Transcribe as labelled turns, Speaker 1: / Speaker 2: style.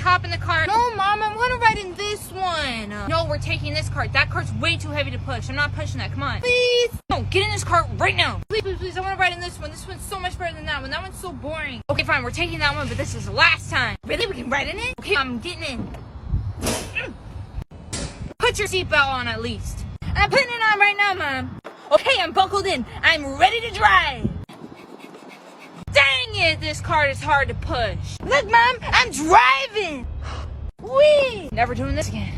Speaker 1: hop in the cart. No, Mom, I want to ride in this one. No, we're taking this cart. That cart's way too heavy to push. I'm not pushing that. Come on. Please. No, get in this cart right now. Please, please, please. I want to ride in this one. This one's so much better than that one. That one's so boring. Okay, fine. We're taking that one, but this is the last time. Really? We can ride in it? Okay, I'm getting in. Put your seatbelt on at least. I'm putting it on right now, Mom. Okay, I'm buckled in. I'm ready to drive. Dang it, this cart is hard to push. Look, Mom, I'm driving. Whee! Never doing this again.